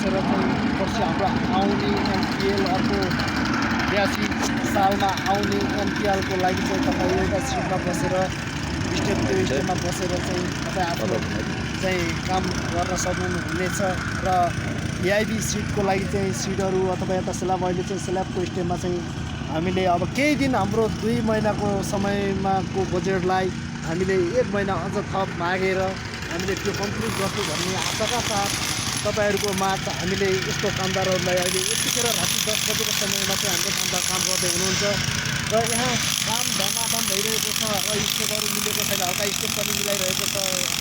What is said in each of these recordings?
बसेर चाहिँ पछि हाम्रो आउने एमपिएल अर्को 82 सालमा आउने एमपिएलको लागि चाहिँ तपाईँ एउटा सिटमा बसेर स्टेपमा बसेर चाहिँ तपाईँ आफ्नो चाहिँ काम गर्न सक्नुहुनेछ र एआइबी सिटको लागि चाहिँ सिटहरू अथवा यता स्ल्याब अहिले चाहिँ स्ल्याबको स्टेपमा चाहिँ हामीले अब केही दिन हाम्रो 2 महिनाको समयमाको बजेटलाई हामीले 1 महिना अझ थप मागेर हामीले त्यो कम्प्लिट गर्छु भन्ने आशाका साथ तपाईहरुको माझ हामीले यस्तो कामदारहरूलाई अहिले यतिखेर राति 10 बजेको समयमा चाहिँ हाम्रो कामदार काम गर्दै हुनुहुन्छ र यहाँ काम धमाधम भइरहेको छ र स्टेपहरू मिलेको छैन हल्का स्टेप पनि मिलाइरहेको छ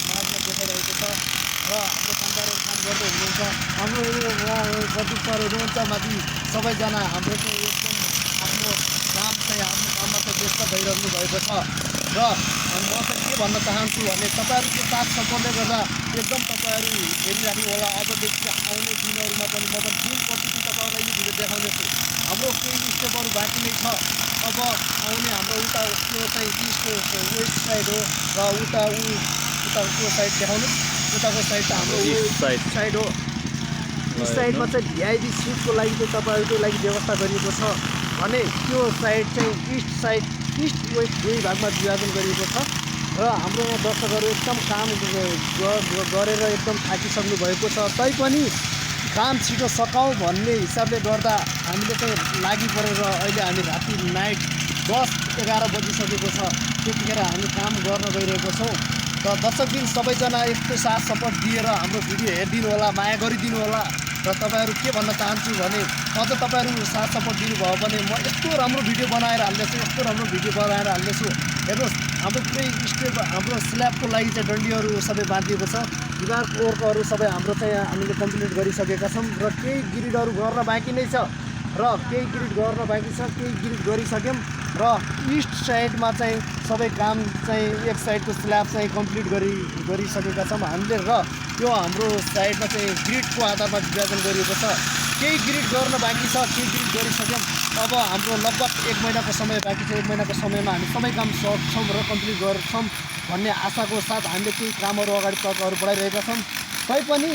माझमा देखाइरहेको छ र हाम्रो कामदारहरू काम गर्दै हुनुहुन्छ हाम्रो प्रदीप सरहरू हुनुहुन्छ माथि सबैजना हाम्रो चाहिँ एकदम आफ्नो काम चाहिँ आफ्नो काममा चाहिँ व्यस्त भइरहनु भएको छ र म चाहिँ के भन्न चाहन्छु भने तपाईहरुको साथ सपोर्टले गर्दा एकदम तपाईहरु हेरिराख्नु होला अबदेखि आउने दिनहरुमा पनि म पनि जुन प्रतिदिन तपाईहरुलाई यो भिडियो देखाउनेछु हाम्रो केही स्टेपहरु बाँकी नै छ अब आउने हाम्रो उता त्यो चाहिँ इस्ट वेस्ट साइड हो र उताको साइड देखाउनु उताको साइड त हाम्रो साइड हो इस साइडमा चाहिँ भिआइपी सिटको लागि चाहिँ तपाईहरुको लागि व्यवस्था गरिएको छ भने त्यो साइड चाहिँ इस्ट वेस्ट दुई भागमा विभाजन गरिएको छ र हाम्रो यहाँ दर्शकहरू एकदम काम गरेर एकदम थाकिसक्नु भएको छ तैपनि काम छिटो सकाऊ भन्ने हिसाबले गर्दा हामीले चाहिँ लागि परेर अहिले हामी राति नाइट 10-11 बजिसकेको छ त्यतिखेर हामी काम गर्न गइरहेको छौँ र दर्शकबिन सबैजना यस्तो साथ सपोर्ट दिएर हाम्रो भिडियो हेरिदिनु होला माया गरिदिनु होला र तपाईहरु के भन्न चाहन्छु भने अझ तपाईहरु साथ सपोर्ट दिनुभयो भने म यस्तो राम्रो भिडियो बनाएर हाल्नेछु हेर्नुहोस् हाम्रो पुरै स्टेप हाम्रो स्ल्याबको लागि चाहिँ डन्डीहरू सबै बाँधिएको छ दिवारको वर्कहरू सबै हाम्रो चाहिँ हामीले कम्प्लिट गरिसकेका छौँ र केही ग्रिडहरू गर्न बाँकी नै छ र केही ग्रिड गर्न बाँकी छ केही ग्रिड गरिसक्यौँ र इस्ट साइडमा चाहिँ सबै काम चाहिँ एक साइडको स्ल्याब चाहिँ कम्प्लिट गरिसकेका छौँ हामीले र त्यो हाम्रो साइडमा चाहिँ ग्रिडको आधारमा विभाजन गरिएको छ केही ग्रिड गर्न बाँकी छ केही ग्रिड गरिसक्यौँ अब हाम्रो लगभग 1 महिनाको समय बाँकी छ 1 महिनाको समयमा हामी सबै काम सक्छौँ र कम्प्लिट गर्छौँ भन्ने आशाको साथ हामीले केही कामहरू अगाडि तर्कहरू बढाइरहेका छौँ तैपनि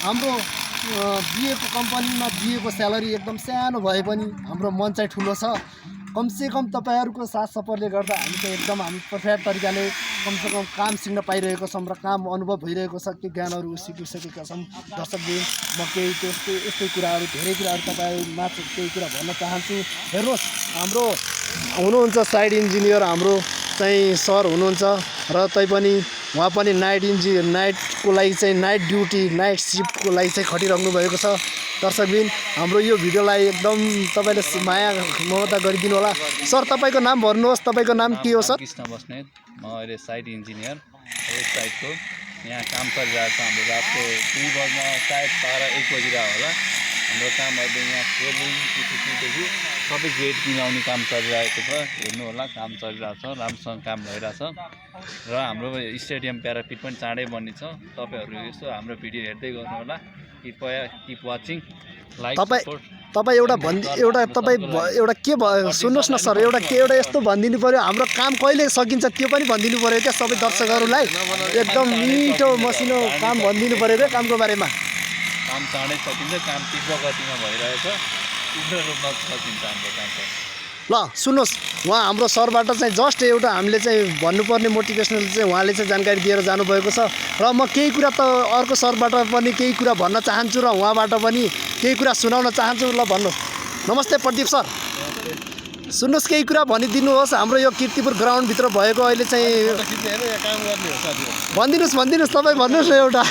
हाम्रो दिएको कम्पनीमा दिएको स्यालेरी एकदम सानो भए पनि हाम्रो मन चाहिँ ठुलो छ कमसेकम तपाईहरुको साथ सपोर्टले गर्दा हामी चाहिँ एकदम हामी पर्फेक्ट तरिकाले कमसेकम काम सिक्न पाइरहेको छौँ र काम अनुभव भइरहेको छ के ज्ञानहरू सिकिसकेका छौँ दर्शकबिन म केही यस्तै कुराहरू धेरै कुराहरू तपाईहरुमा केही कुरा भन्न चाहन्छु हेर्नुहोस् हाम्रो हुनुहुन्छ साइड इन्जिनियर हाम्रो चाहिँ सर हुनुहुन्छ र तैपनि उहाँ पनि नाइटको लागि चाहिँ नाइट ड्युटी नाइट सिफ्टको लागि चाहिँ खटिराख्नु भएको छ दर्शकबिन हाम्रो यो भिडियोलाई एकदम तपाईले माया ममता गरिदिनु होला सर तपाईको नाम भन्नुहोस् तपाईको नाम के हो सर कृष्ण बस्नेत म अहिले साइट इन्जिनियर वेस्ट साइडको यहाँ काम चलिरहेको छ हाम्रो रातको 3 बजेमा सायद 12-1 बजिरहेको होला हाम्रो काम अहिले यहाँ फ्लोरिङ देखि सबै गेट मिलाउने काम चलिरहेको छ हेर्नु होला काम चलिरहेको छ राम्रोसँग काम भइरहेछ र हाम्रो स्टेडियम प्यारापिट पनि चाँडै बन्ने छ तपाईहरु यसो हाम्रो भिडियो हेर्दै गर्नु होला कृपया किप वाचिङ लाइक सपोर्ट तपाईँ एउटा के सुन्नुहोस् न सर एउटा यस्तो भनिदिनु पर्यो हाम्रो काम कहिले सकिन्छ त्यो पनि भनिदिनु पर्यो क्या सबै दर्शकहरूलाई एकदम मिठो मसिनो काम भनिदिनु पर्यो क्या कामको बारेमा काम चाँडै सकिन्छ काम तीव्र गतिमा भइरहेछ तीव्र रूपमा सकिन्छ हाम्रो काम ल सुन्नुहोस् उहाँ हाम्रो सरबाट चाहिँ जस्ट एउटा हामीले चाहिँ भन्नुपर्ने मोटिभेसनल चाहिँ उहाँले चाहिँ जानकारी दिएर जानुभएको छ र म केही कुरा त अर्को सरबाट पनि केही कुरा भन्न चाहन्छु र उहाँबाट पनि केही कुरा सुनाउन चाहन्छु ल भन्नुहोस् नमस्ते प्रदीप सर सुन्नुहोस् केही कुरा भनिदिनुहोस् हाम्रो यो कीर्तिपुर ग्राउन्डभित्र भएको अहिले चाहिँ भनिदिनुहोस् तपाईँ भन्नुहोस् न एउटा